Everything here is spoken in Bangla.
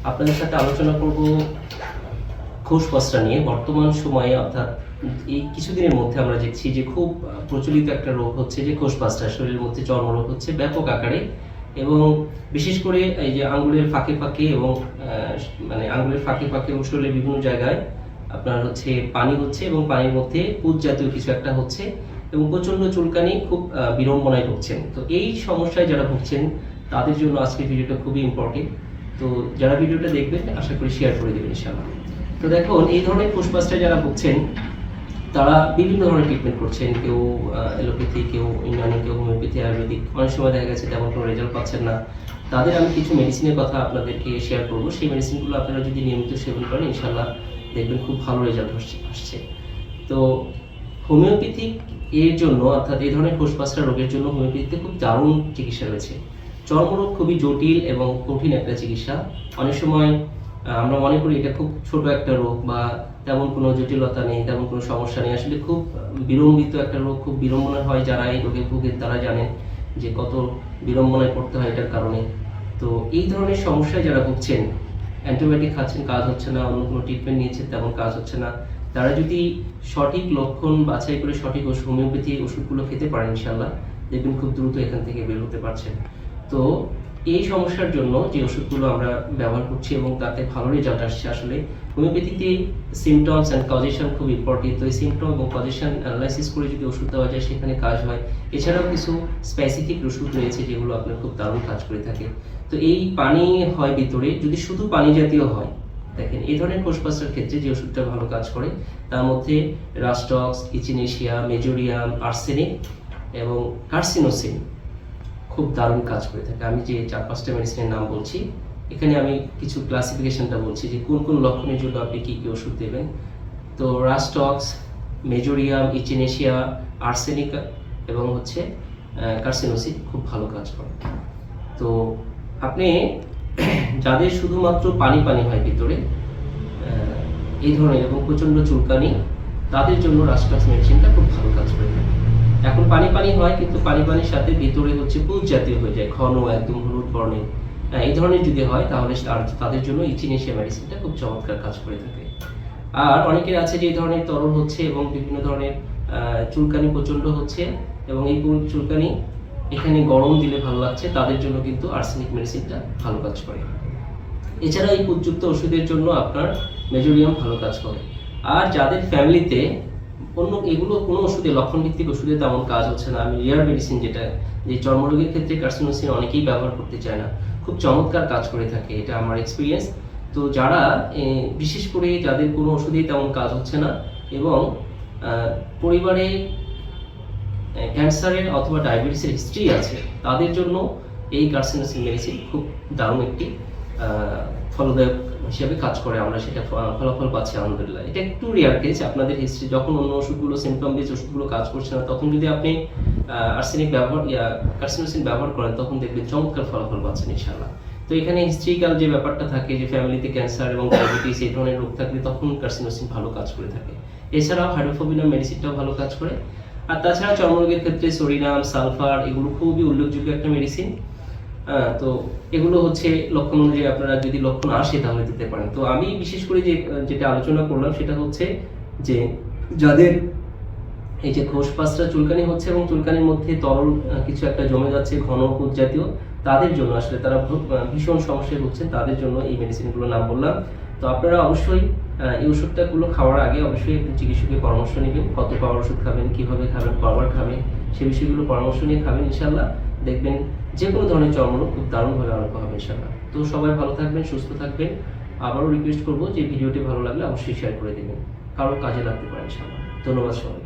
আপনাদের সাথে আলোচনা করব খোসপসরা নিয়ে। বর্তমান সময়ে অর্থাৎ এই কিছুদিনের মধ্যে আমরা দেখছি যে খুব প্রচলিত একটা রোগ হচ্ছে যে খোসপসরা, শরীরের মধ্যে চর্মরোগ হচ্ছে ব্যাপক আকারে, এবং বিশেষ করে এই যে আঙ্গুলের ফাঁকে ফাঁকে এবং মানে আঙ্গুলের ফাঁকে ফাঁকে এবং শরীরের বিভিন্ন জায়গায় আপনার হচ্ছে পানি হচ্ছে এবং পানির মধ্যে পুঁজ জাতীয় কিছু একটা হচ্ছে এবং প্রচণ্ড চুলকানি, খুব বিড়ম্বনায় ভুগছেন। তো এই সমস্যায় যারা ভুগছেন তাদের জন্য আজকের ভিডিওটা খুবই ইম্পর্টেন্ট। তো যারা ভিডিওটা দেখবেন আশা করি শেয়ার করে দেবেন ইনশাআল্লাহ। তো দেখুন, এই ধরনের খোসপসরায় যারা ভুগছেন তারা বিভিন্ন ধরনের ট্রিটমেন্ট করছেন, কেউ অ্যালোপ্যাথি, কেউ ইউনানি, কেউ হোমিওপ্যাথি, আয়ুর্বেদিক। অনেক সময় দেখা গেছে তেমন কোনো রেজাল্ট পাচ্ছেন না। তাদের আমি কিছু মেডিসিনের কথা আপনাদেরকে শেয়ার করব। সেই মেডিসিনগুলো আপনারা যদি নিয়মিত সেবন করেন ইনশাআল্লাহ দেখবেন খুব ভালো রেজাল্ট আসছে। তো হোমিওপ্যাথিক এর জন্য অর্থাৎ এই ধরনের খোসপসরা রোগের জন্য হোমিওপ্যাথিতে খুব দারুণ চিকিৎসা রয়েছে। চর্মরোগ খুবই জটিল এবং কঠিন একটা চিকিৎসা। অনেক সময় আমরা মনে করি এটা খুব ছোট একটা রোগ বা তেমন কোনো জটিলতা নেই, তেমন কোনো সমস্যা নেই। আসলে খুব বিড়ম্বিত একটা রোগ, খুব বিড়ম্বনা হয়। যারা এই রোগে ভুগেন তারা জানেন যে কত বিড়ম্বনায় পড়তে হয় এটার কারণে। তো এই ধরনের সমস্যায় যারা ভুগছেন, অ্যান্টিবায়োটিক খাচ্ছেন কাজ হচ্ছে না, অন্য কোনো ট্রিটমেন্ট নিয়েছেন তেমন কাজ হচ্ছে না, তারা যদি সঠিক লক্ষণ বাছাই করে সঠিক হোমিওপ্যাথি ওষুধগুলো খেতে পারেন ইনশাআল্লাহ দেখবেন খুব দ্রুত এখান থেকে বের হতে পারছেন। তো এই সমস্যার জন্য যে ওষুধগুলো আমরা ব্যবহার করছি এবং তাতে ভালো রেজাল্ট আসছে। আসলে হোমিওপ্যাথিতে সিমটমস অ্যান্ড কজেশন খুব ইম্পর্টেন্ট। তো এই সিমটম এবং কজেশন অ্যানালাইসিস করে যদি ওষুধ দেওয়া যায় সেখানে কাজ হয়। এছাড়াও কিছু স্পেসিফিক ওষুধ রয়েছে যেগুলো আপনার খুব দারুণ কাজ করে থাকে। তো এই পানি হয় ভিতরে, যদি শুধু পানি জাতীয় হয়, দেখেন এই ধরনের খোসপসরার ক্ষেত্রে যে ওষুধটা ভালো কাজ করে তার মধ্যে রাস্টক্স, ইচিনেশিয়া, মেজোরিয়াম, আর্সেনিক এবং কার্সিনোসিন খুব দারুণ কাজ করে থাকে। আমি যে 4-5টা মেডিসিনের নাম বলছি, এখানে আমি কিছু ক্লাসিফিকেশনটা বলছি যে কোন কোন লক্ষণের জন্য আপনি কী কী ওষুধ দেবেন। তো রাস্টক্স, মেজোরিয়াম, ইচিনেশিয়া, আর্সেনিক এবং হচ্ছে কার্সিনোসিন খুব ভালো কাজ করে। তো আপনি যাদের শুধুমাত্র পানি পানি হয় ভিতরে এই ধরনের এবং প্রচণ্ড চুলকানি, তাদের জন্য রাস্টক্স মেডিসিনটা খুব ভালো কাজ করে থাকে। এখন পানি পানি হয় কিন্তু পানি পানির সাথে ভিতরে হচ্ছে পুঁজ জাতীয় হয়ে যায়, ঘন একদম হলুদ বর্ণের। এই ধরনের যদি হয় তাহলে তাদের জন্য ইচিনেশিয়া মেডিসিনটা খুব চমৎকার কাজ করে থাকে। আর অনেকের আছে যে এই ধরনের তরল হচ্ছে এবং বিভিন্ন ধরনের চুলকানি প্রচণ্ড হচ্ছে এবং এই চুলকানি এখানে গরম দিলে ভালো লাগছে, তাদের জন্য কিন্তু আর্সেনিক মেডিসিনটা ভালো কাজ করে। এছাড়া এই পুঁজযুক্ত ওষুধের জন্য আপনার মেজোরিয়াম ভালো কাজ করে। আর যাদের ফ্যামিলিতে অন্য এগুলো কোনো ওষুধে, লক্ষণ ভিত্তিক ওষুধে তেমন কাজ হচ্ছে না, আমি রেয়ার মেডিসিন যেটা, যে চর্মরোগের ক্ষেত্রে কার্সিনোসিন অনেকেই ব্যবহার করতে চায় না, খুব চমৎকার কাজ করে থাকে, এটা আমার এক্সপিরিয়েন্স। তো যারা বিশেষ করে যাদের কোনো ওষুধেই তেমন কাজ হচ্ছে না এবং পরিবারে ক্যান্সারের অথবা ডায়াবেটিসের হিস্ট্রি আছে, তাদের জন্য এই কার্সিনোসিন মেডিসিন খুব দারুণ একটি ফলদায়ক হিসেবে কাজ করে। আমরা সেটা ফলাফল পাচ্ছি আলহামদুলিল্লাহ। এটা একটু রেয়ার কেস। আপনাদের হিস্ট্রি যখন অন্য ওষুধগুলো, সিমটম বেস ওষুধগুলো কাজ করছে না, তখন যদি আপনি আর্সেনিক ব্যবহার কার্সিনোসিন ব্যবহার করেন তখন দেখবেন চমৎকার ফলাফল পাচ্ছেন ইনশাআল্লাহ। তো এখানে হিস্ট্রিক্যাল যে ব্যাপারটা থাকে যে ফ্যামিলিতে ক্যান্সার এবং ডায়াবেটিস এই ধরনের রোগ থাকলে তখন কার্সিনোসিন ভালো কাজ করে থাকে। এছাড়াও হাইড্রোফোবিনা মেডিসিনটাও ভালো কাজ করে। আর তাছাড়া চর্মরোগের ক্ষেত্রে সোডিয়াম, সালফার এগুলো খুবই উল্লেখযোগ্য একটা মেডিসিন। তো এগুলো হচ্ছে লক্ষণ অনুযায়ী আপনারা যদি লক্ষণ আসে তাহলে দিতে পারেন। তো আমি বিশেষ করে যেটা আলোচনা করলাম সেটা হচ্ছে যে যাদের এই যে খোসপসরা চুলকানি হচ্ছে এবং চুলকানির মধ্যে তরল কিছু একটা জমে যাচ্ছে, ঘন পুঁজ জাতীয়, তাদের জন্য আসলে তারা ভীষণ সমস্যায় ভুগছেন, তাদের জন্য এই মেডিসিনগুলোর নাম বললাম। তো আপনারা অবশ্যই এই ওষুধটাগুলো খাওয়ার আগে অবশ্যই একটু চিকিৎসকের পরামর্শ নেবেন, কত পাওয়ার ওষুধ খাবেন, কীভাবে খাবেন, কবার খাবেন, সে বিষয়গুলো পরামর্শ নিয়ে খাবেন ইনশাআল্লাহ। দেখবেন যে কোনো ধরনের চর্মরোগ খুব দারুণভাবে আরোগ্য হবে ইনশাআল্লাহ। তো সবাই ভালো থাকবেন, সুস্থ থাকবেন। আবারও রিকোয়েস্ট করবো যে ভিডিওটি ভালো লাগলে অবশ্যই শেয়ার করে দেবেন, কারোর কাজে লাগতে পারে ইনশাআল্লাহ। ধন্যবাদ সবাই।